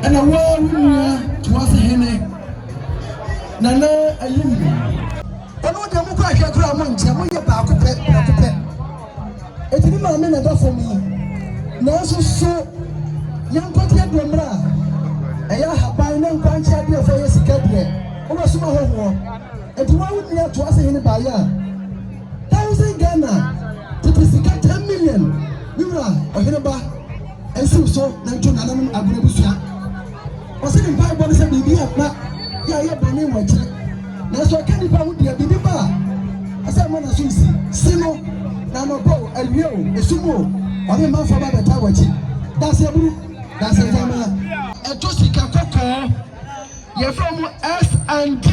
And a war was Hene. Nana, a limb. I know the Muka Kramont, and we are back to pet. It didn't mean a for me. Now, so young Potia Gomra. I have by no branch idea for your secret. Over some home. And to one near to us in the Baya. 1,000 Ghana to the 10 million. We were a Heneba. And so, Nanton Abusia. Was it in 5 bonus and BB at Mac? Yeah, Bonnie watch it. Now, so I can't even be a BB bar. As I want to see, Simo, Nano, a Rio, a Sumo, or a man for my tower. That's a blue, that's a Hemaa. A Tosika Coco, you're from S&D.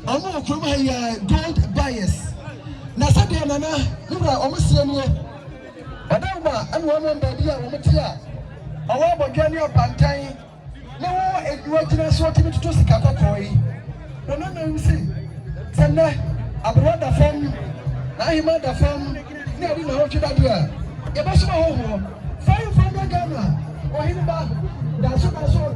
I'm not from my gold bias. Nasadia Nana, you are almost here. Adama and woman baby Womatia. Our Ganya Pantai. No, if you are to sort of to Tosika Coy. No, you see. Senda, Abrada from Nahimada from Nadi no Chidadia. Yabasma home. 500 Ghana. Or Hene, that's what I saw.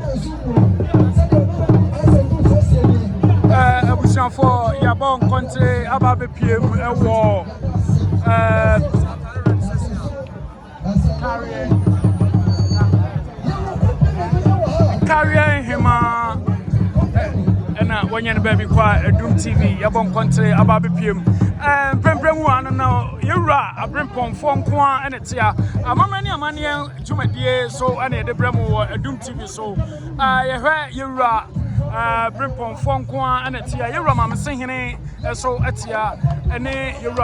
Abusian for Yabon country about the PM war. Carry Hemaa and when you're baby quiet, Doom TV, Yabon country about the PM. Prem one now, you're a Brimpon phone quan and it's here. A mamma to my dear, so I need the Bremo, a Doom TV, so I heard you're Brimpon phone quan and it's here. You're a mamma singing, so it's here, and you're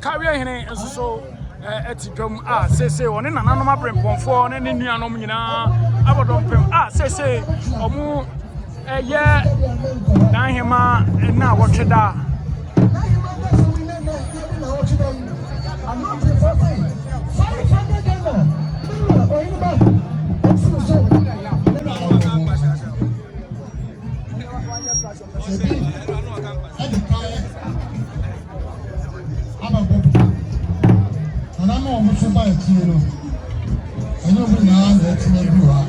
carry Hene, and so. Etigum say on in another Brimpon for any new nomina. I would don't say Omu a year Hemaa and now watch it down. So by a kilo, I know we now that you are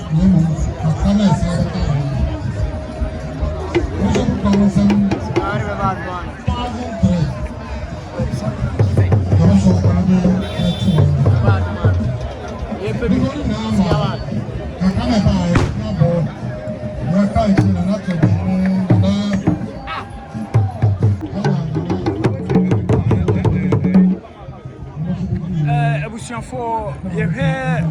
for your hair,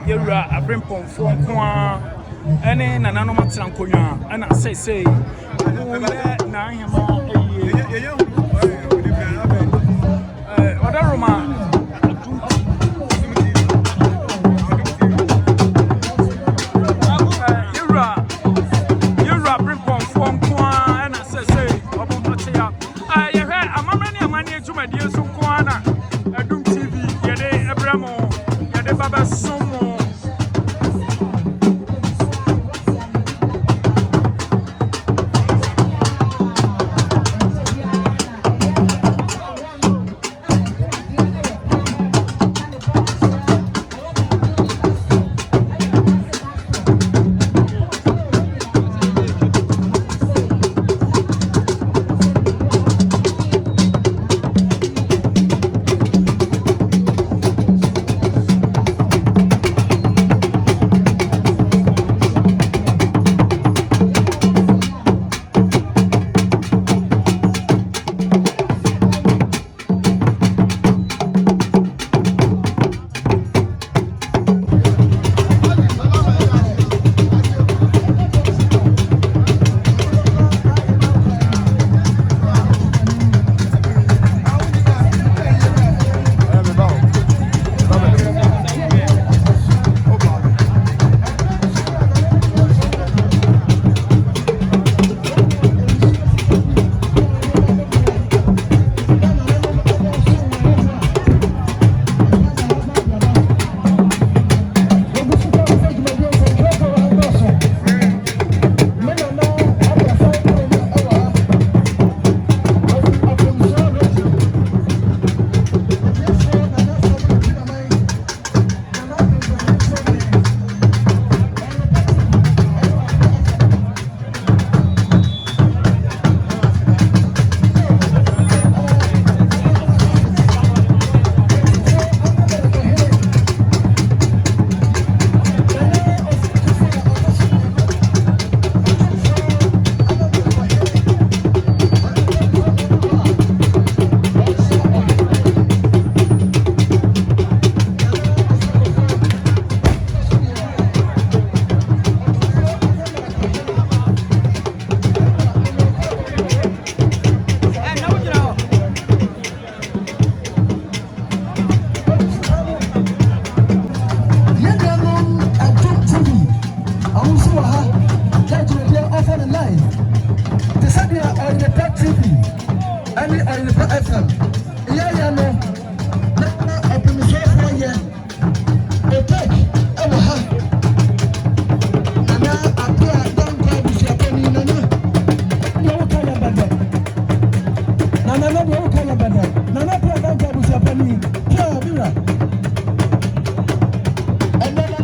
you're a Brimpon for and then an animal Sankoya, and I say, on the top TV and on the FM. Yeah, no. I've been so for a year. Okay, ever have. Nana, I don't go with your penny, Nana. You can't have that. Nana, you can't have that. Nana, I don't go with your penny. Here, Mira. And then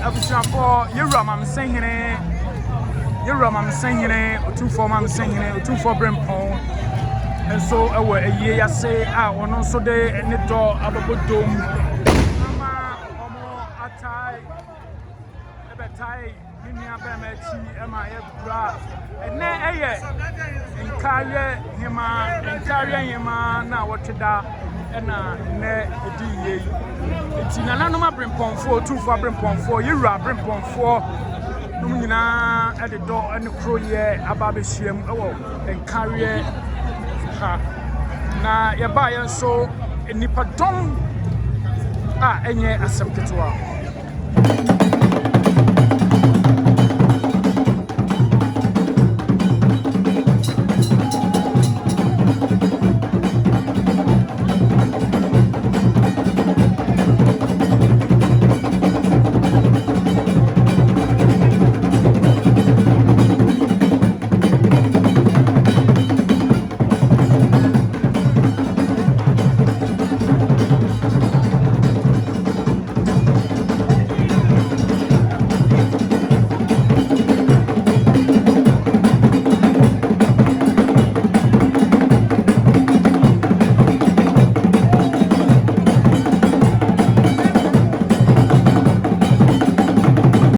abusuafo yewura mam senhene otu for mam senhene otu for brempon enso ewe eyie yase a wono nso de ne do abobodom ama omo atai ebetai minia bemachi ema yebra ene eye Nkawie Hemaa na woteda ena ne ediye enti nananom abrempɔnfo tufo abrempɔnfo yewura abrempɔnfo num nyina ede do ene kroye ababehyiam ewo Nkawie ha na yeba yenso nipadom a enye asem ketewa